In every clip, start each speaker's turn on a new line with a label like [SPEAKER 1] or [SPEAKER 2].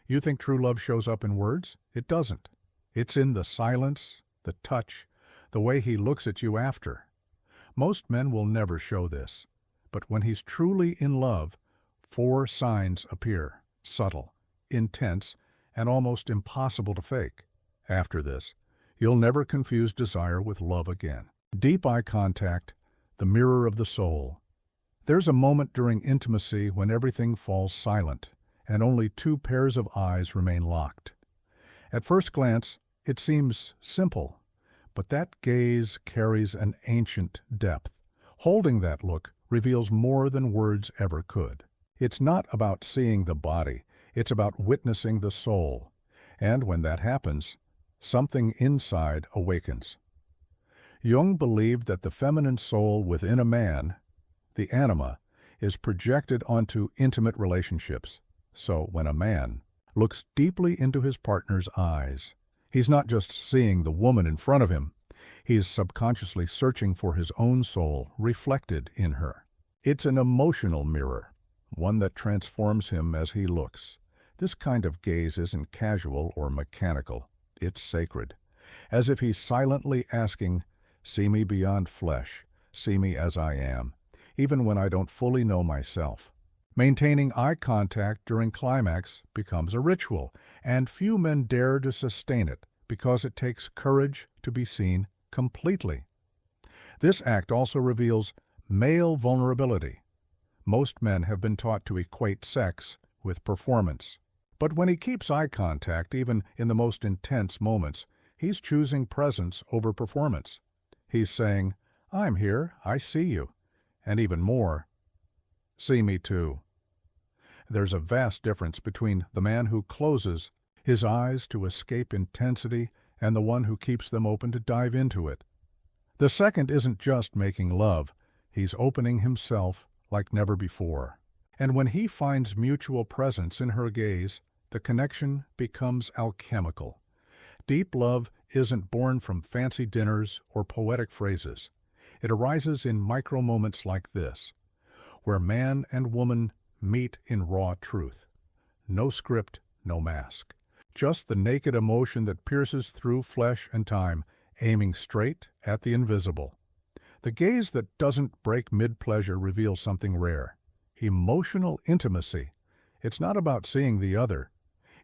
[SPEAKER 1] You think true love shows up in words? It doesn't. It's in the silence, the touch, the way he looks at you after. Most men will never show this, but when he's truly in love, 4 signs appear, subtle, intense, and almost impossible to fake. After this, you'll never confuse desire with love again. Deep eye contact, the mirror of the soul. There's a moment during intimacy when everything falls silent, and only 2 pairs of eyes remain locked. At first glance, it seems simple, but that gaze carries an ancient depth. Holding that look reveals more than words ever could. It's not about seeing the body, it's about witnessing the soul. And when that happens, something inside awakens. Jung believed that the feminine soul within a man, the anima, is projected onto intimate relationships. So when a man looks deeply into his partner's eyes, he's not just seeing the woman in front of him, he is subconsciously searching for his own soul reflected in her. It's an emotional mirror, one that transforms him as he looks. This kind of gaze isn't casual or mechanical. It's sacred, as if he's silently asking, "See me beyond flesh, see me as I am, even when I don't fully know myself." Maintaining eye contact during climax becomes a ritual, and few men dare to sustain it because it takes courage to be seen completely. This act also reveals male vulnerability. Most men have been taught to equate sex with performance. But when he keeps eye contact, even in the most intense moments, he's choosing presence over performance. He's saying, "I'm here, I see you," and even more, "See me too." There's a vast difference between the man who closes his eyes to escape intensity and the one who keeps them open to dive into it. The second isn't just making love, he's opening himself like never before. And when he finds mutual presence in her gaze, the connection becomes alchemical. Deep love isn't born from fancy dinners or poetic phrases. It arises in micro moments like this, where man and woman meet in raw truth. No script, no mask. Just the naked emotion that pierces through flesh and time, aiming straight at the invisible. The gaze that doesn't break mid-pleasure reveals something rare. Emotional intimacy. It's not about seeing the other.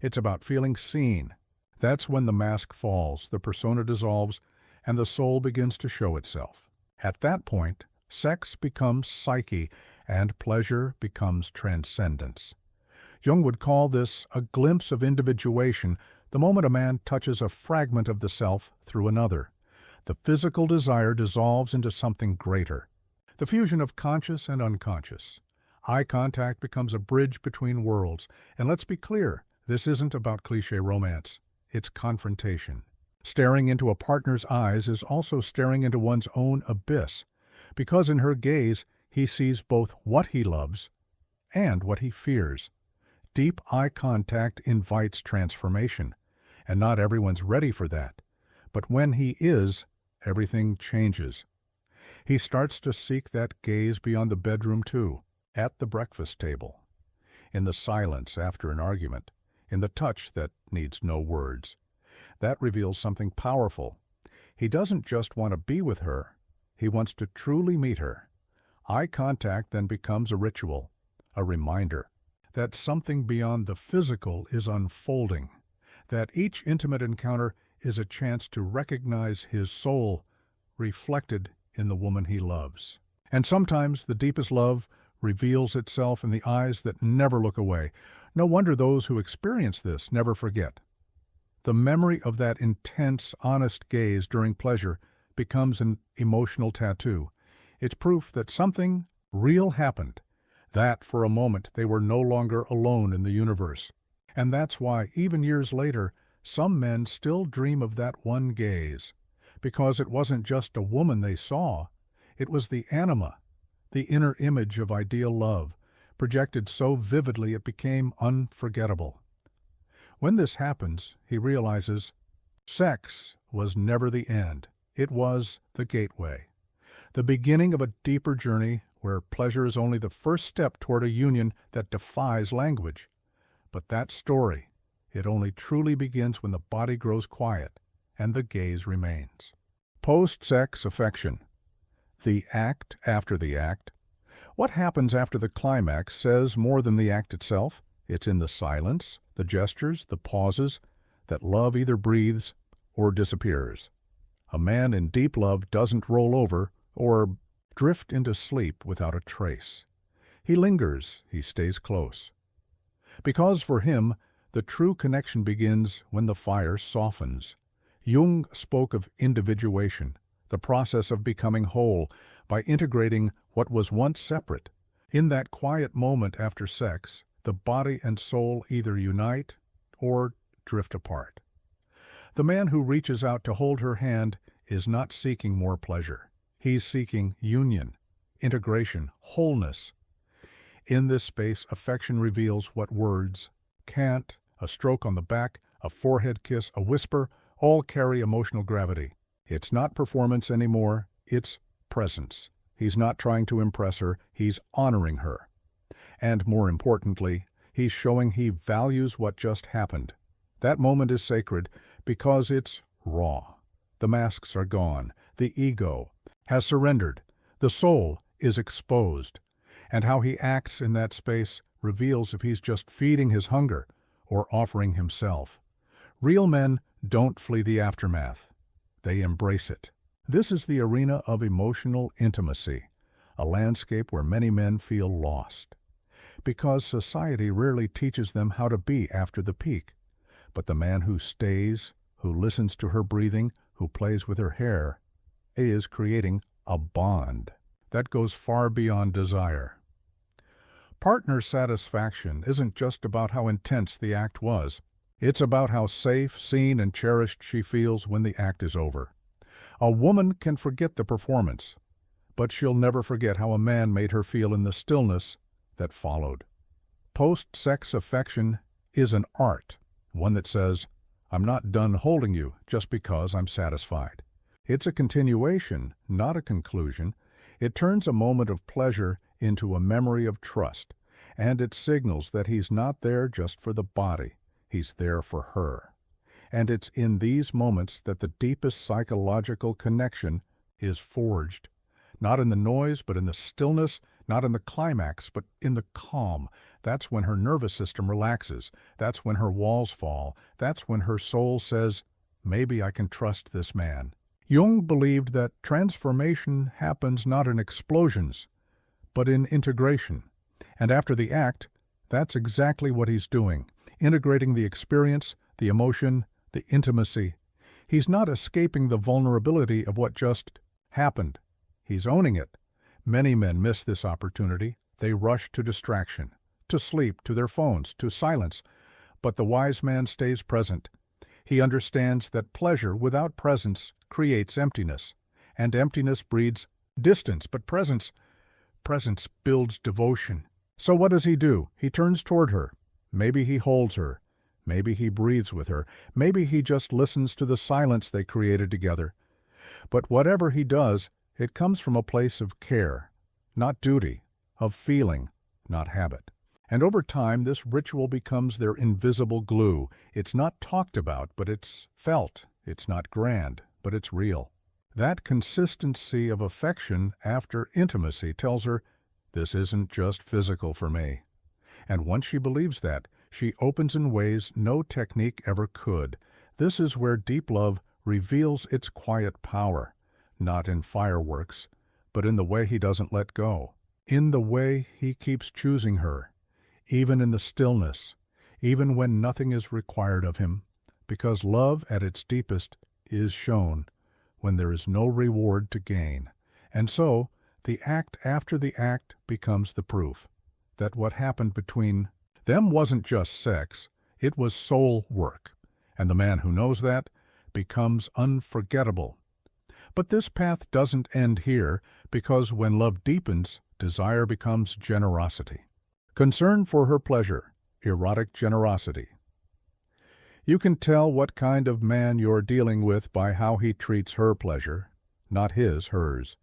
[SPEAKER 1] It's about feeling seen. That's when the mask falls, the persona dissolves, and the soul begins to show itself. At that point, sex becomes psyche, and pleasure becomes transcendence. Jung would call this a glimpse of individuation, the moment a man touches a fragment of the self through another. The physical desire dissolves into something greater. The fusion of conscious and unconscious. Eye contact becomes a bridge between worlds. And let's be clear, this isn't about cliché romance. It's confrontation. Staring into a partner's eyes is also staring into one's own abyss, because in her gaze, he sees both what he loves and what he fears. Deep eye contact invites transformation, and not everyone's ready for that. But when he is, everything changes. He starts to seek that gaze beyond the bedroom too, at the breakfast table, in the silence after an argument, in the touch that needs no words. That reveals something powerful. He doesn't just want to be with her, he wants to truly meet her. Eye contact then becomes a ritual, a reminder that something beyond the physical is unfolding, that each intimate encounter is a chance to recognize his soul reflected in the woman he loves. And sometimes the deepest love reveals itself in the eyes that never look away. No wonder those who experience this never forget. The memory of that intense, honest gaze during pleasure becomes an emotional tattoo. It's proof that something real happened, that for a moment they were no longer alone in the universe. And that's why, even years later, some men still dream of that one gaze, because it wasn't just a woman they saw, it was the anima, the inner image of ideal love, projected so vividly it became unforgettable. When this happens, he realizes sex was never the end. It was the gateway, the beginning of a deeper journey where pleasure is only the first step toward a union that defies language. But that story, It only truly begins when the body grows quiet and the gaze remains. Post-sex affection. The act after the act. What happens after the climax says more than the act itself. It's in the silence, the gestures, the pauses, that love either breathes or disappears. A man in deep love doesn't roll over or drift into sleep without a trace. He lingers, he stays close. Because for him, the true connection begins when the fire softens. Jung spoke of individuation, the process of becoming whole, by integrating what was once separate. In that quiet moment after sex, the body and soul either unite or drift apart. The man who reaches out to hold her hand is not seeking more pleasure. He's seeking union, integration, wholeness. In this space, affection reveals what words can't. A stroke on the back, a forehead kiss, a whisper, all carry emotional gravity. It's not performance anymore, it's presence. He's not trying to impress her, he's honoring her. And more importantly, he's showing he values what just happened. That moment is sacred because it's raw. The masks are gone, the ego has surrendered, the soul is exposed. And how he acts in that space reveals if he's just feeding his hunger or offering himself. Real men don't flee the aftermath. They embrace it. This is the arena of emotional intimacy, a landscape where many men feel lost. Because society rarely teaches them how to be after the peak. But the man who stays, who listens to her breathing, who plays with her hair, is creating a bond that goes far beyond desire. Partner satisfaction isn't just about how intense the act was. It's about how safe, seen, and cherished she feels when the act is over. A woman can forget the performance, but she'll never forget how a man made her feel in the stillness that followed. Post-sex affection is an art, one that says, I'm not done holding you just because I'm satisfied. It's a continuation, not a conclusion. It turns a moment of pleasure into a memory of trust, and it signals that he's not there just for the body, he's there for her. And it's in these moments that the deepest psychological connection is forged. Not in the noise, but in the stillness, not in the climax, but in the calm. That's when her nervous system relaxes. That's when her walls fall. That's when her soul says, maybe I can trust this man. Jung believed that transformation happens not in explosions, but in integration. And after the act, that's exactly what he's doing, integrating the experience, the emotion, the intimacy. He's not escaping the vulnerability of what just happened. He's owning it. Many men miss this opportunity. They rush to distraction, to sleep, to their phones, to silence. But the wise man stays present. He understands that pleasure without presence creates emptiness, and emptiness breeds distance, but presence builds devotion. So what does he do? He turns toward her. Maybe he holds her. Maybe he breathes with her. Maybe he just listens to the silence they created together. But whatever he does, it comes from a place of care, not duty, of feeling, not habit. And over time, this ritual becomes their invisible glue. It's not talked about, but it's felt. It's not grand, but it's real. That consistency of affection after intimacy tells her, this isn't just physical for me. And once she believes that, she opens in ways no technique ever could. This is where deep love reveals its quiet power, not in fireworks, but in the way he doesn't let go, in the way he keeps choosing her, even in the stillness, even when nothing is required of him, because love at its deepest is shown when there is no reward to gain. And so, the act after the act becomes the proof that what happened between them wasn't just sex, it was soul work, and the man who knows that becomes unforgettable. But this path doesn't end here, because when love deepens, desire becomes generosity. Concern for her pleasure, erotic generosity. You can tell what kind of man you're dealing with by how he treats her pleasure, not his, hers.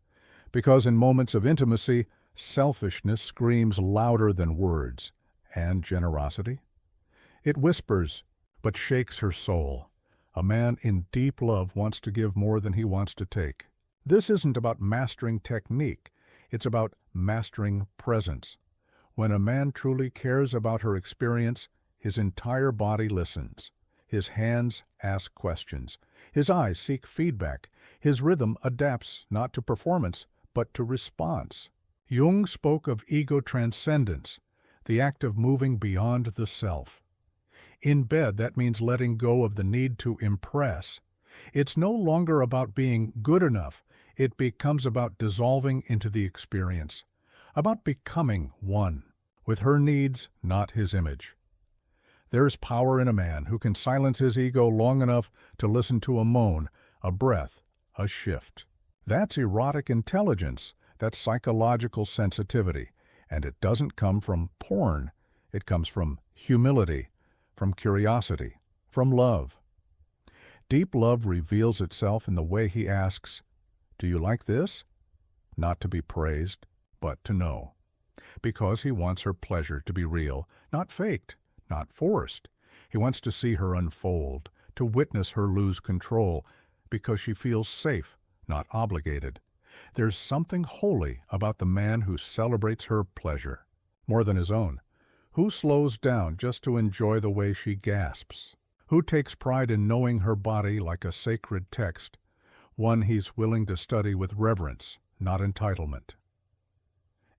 [SPEAKER 1] Because in moments of intimacy, selfishness screams louder than words. And generosity? It whispers, but shakes her soul. A man in deep love wants to give more than he wants to take. This isn't about mastering technique. It's about mastering presence. When a man truly cares about her experience, his entire body listens. His hands ask questions. His eyes seek feedback. His rhythm adapts not to performance, but to response. Jung spoke of ego transcendence, the act of moving beyond the self. In bed, that means letting go of the need to impress. It's no longer about being good enough. It becomes about dissolving into the experience, about becoming one, with her needs, not his image. There's power in a man who can silence his ego long enough to listen to a moan, a breath, a shift. That's erotic intelligence, that's psychological sensitivity, and it doesn't come from porn. It comes from humility, from curiosity, from love. Deep love reveals itself in the way he asks, "Do you like this?" Not to be praised, but to know. Because he wants her pleasure to be real, not faked, not forced. He wants to see her unfold, to witness her lose control, because she feels safe, not obligated. There's something holy about the man who celebrates her pleasure, more than his own, who slows down just to enjoy the way she gasps, who takes pride in knowing her body like a sacred text, one he's willing to study with reverence, not entitlement.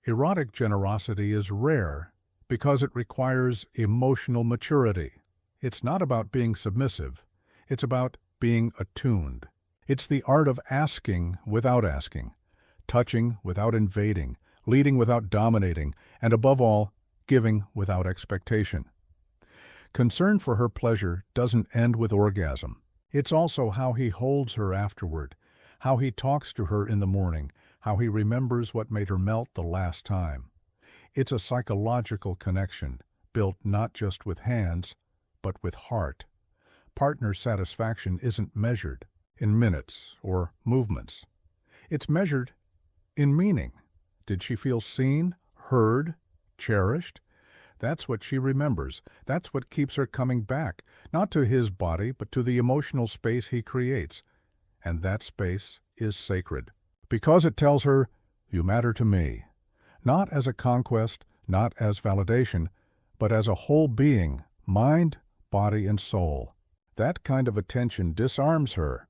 [SPEAKER 1] Erotic generosity is rare because it requires emotional maturity. It's not about being submissive. It's about being attuned. It's the art of asking without asking, touching without invading, leading without dominating, and above all, giving without expectation. Concern for her pleasure doesn't end with orgasm. It's also how he holds her afterward, how he talks to her in the morning, how he remembers what made her melt the last time. It's a psychological connection, built not just with hands, but with heart. Partner satisfaction isn't measured in minutes or movements. It's measured in meaning. Did she feel seen, heard, cherished? That's what she remembers. That's what keeps her coming back, not to his body, but to the emotional space he creates. And that space is sacred, because it tells her, "You matter to me," not as a conquest, not as validation, but as a whole being, mind, body, and soul. That kind of attention disarms her,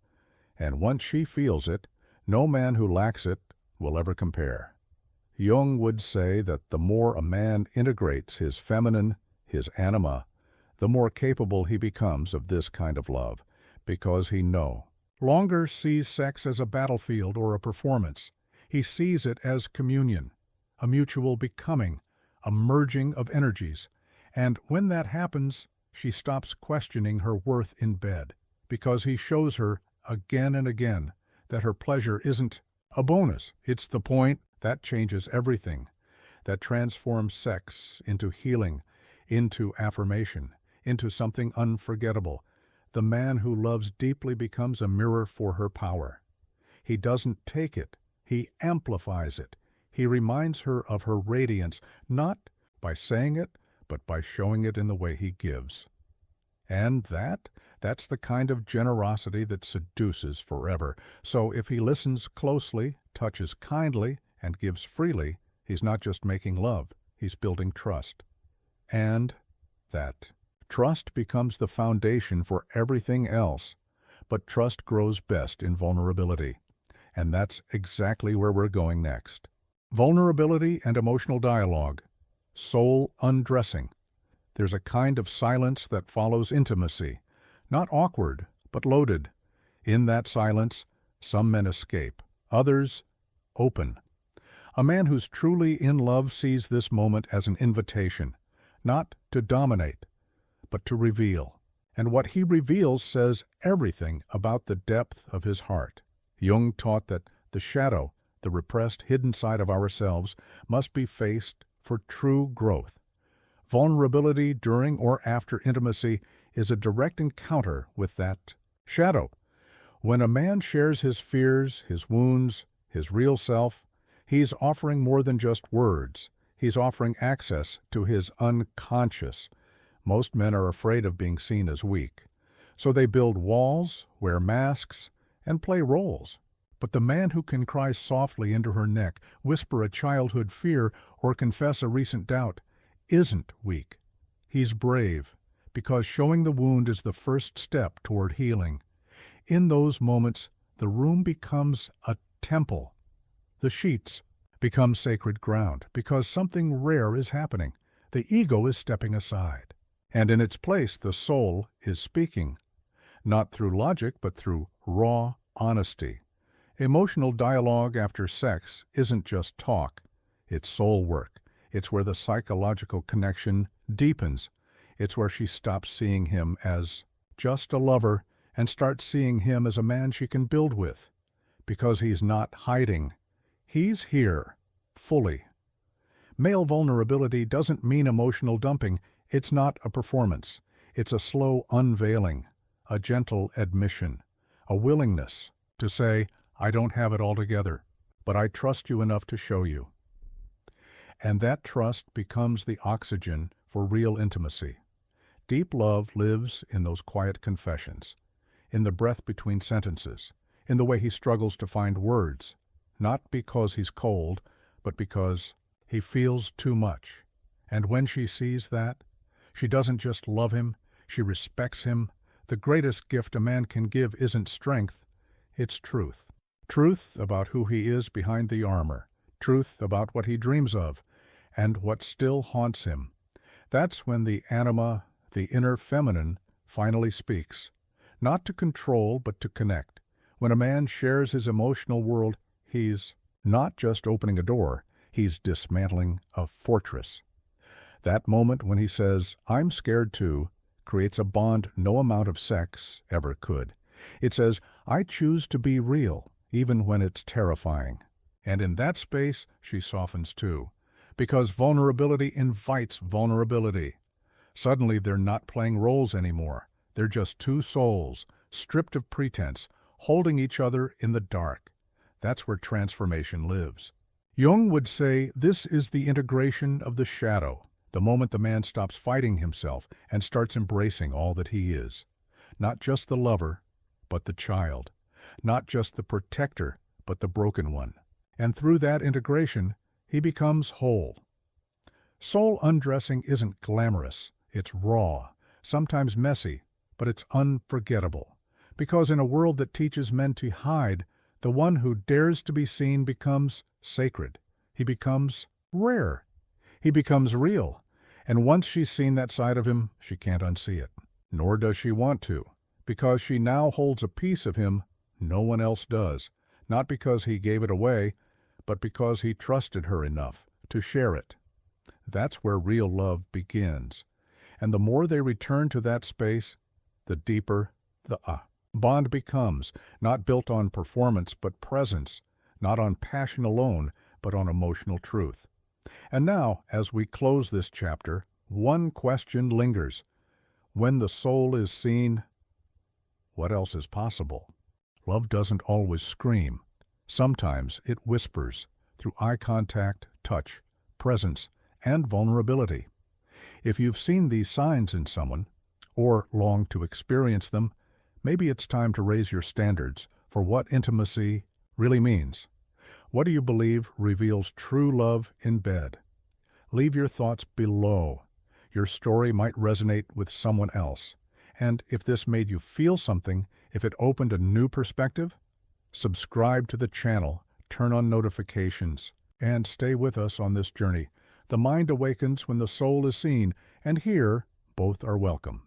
[SPEAKER 1] and once she feels it, no man who lacks it will ever compare. Jung would say that the more a man integrates his feminine, his anima, the more capable he becomes of this kind of love, because he no longer sees sex as a battlefield or a performance. He sees it as communion, a mutual becoming, a merging of energies. And when that happens, she stops questioning her worth in bed, because he shows her again and again that her pleasure isn't a bonus. It's the point that changes everything, that transforms sex into healing, into affirmation, into something unforgettable. The man who loves deeply becomes a mirror for her power. He doesn't take it, he amplifies it. He reminds her of her radiance, not by saying it, but by showing it in the way he gives. And that's the kind of generosity that seduces forever. So if he listens closely, touches kindly, and gives freely, he's not just making love, he's building trust. And that trust becomes the foundation for everything else. But trust grows best in vulnerability. And that's exactly where we're going next. Vulnerability and emotional dialogue. Soul undressing. There's a kind of silence that follows intimacy. Not awkward, but loaded. In that silence, some men escape. Others, open. A man who's truly in love sees this moment as an invitation, not to dominate, but to reveal. And what he reveals says everything about the depth of his heart. Jung taught that the shadow, the repressed hidden side of ourselves, must be faced for true growth. Vulnerability during or after intimacy is a direct encounter with that shadow. When a man shares his fears, his wounds, his real self, he's offering more than just words. He's offering access to his unconscious, Most men are afraid of being seen as weak. So they build walls, wear masks, and play roles. But the man who can cry softly into her neck, whisper a childhood fear, or confess a recent doubt, isn't weak. He's brave, because showing the wound is the first step toward healing. In those moments, the room becomes a temple. The sheets become sacred ground, because something rare is happening. The ego is stepping aside. And in its place, the soul is speaking, not through logic, but through raw honesty. Emotional dialogue after sex isn't just talk. It's soul work. It's where the psychological connection deepens. It's where she stops seeing him as just a lover and starts seeing him as a man she can build with. Because he's not hiding. He's here, fully. Male vulnerability doesn't mean emotional dumping. It's not a performance. It's a slow unveiling, a gentle admission, a willingness to say, I don't have it all together, but I trust you enough to show you. And that trust becomes the oxygen for real intimacy. Deep love lives in those quiet confessions, in the breath between sentences, in the way he struggles to find words, not because he's cold, but because he feels too much. And when she sees that, she doesn't just love him, she respects him. The greatest gift a man can give isn't strength, it's truth. Truth about who he is behind the armor, truth about what he dreams of, and what still haunts him. That's when the anima, the inner feminine, finally speaks. Not to control, but to connect. When a man shares his emotional world, he's not just opening a door, he's dismantling a fortress. That moment when he says, I'm scared too, creates a bond no amount of sex ever could. It says, I choose to be real, even when it's terrifying. And in that space, she softens too, because vulnerability invites vulnerability. Suddenly, they're not playing roles anymore. They're just two souls, stripped of pretense, holding each other in the dark. That's where transformation lives. Jung would say this is the integration of the shadow, the moment the man stops fighting himself and starts embracing all that he is. Not just the lover, but the child. Not just the protector, but the broken one. And through that integration, he becomes whole. Soul undressing isn't glamorous. It's raw, sometimes messy, but it's unforgettable. Because in a world that teaches men to hide, the one who dares to be seen becomes sacred. He becomes rare. He becomes real. And once she's seen that side of him, she can't unsee it. Nor does she want to, because she now holds a piece of him no one else does. Not because he gave it away, but because he trusted her enough to share it. That's where real love begins. And the more they return to that space, the deeper the bond becomes, not built on performance but presence, not on passion alone, but on emotional truth. And now, as we close this chapter, one question lingers. When the soul is seen, what else is possible? Love doesn't always scream. Sometimes it whispers through eye contact, touch, presence, and vulnerability. If you've seen these signs in someone, or long to experience them, maybe it's time to raise your standards for what intimacy really means. What do you believe reveals true love in bed? Leave your thoughts below. Your story might resonate with someone else. And if this made you feel something, if it opened a new perspective, subscribe to the channel, turn on notifications, and stay with us on this journey. The mind awakens when the soul is seen, and here both are welcome.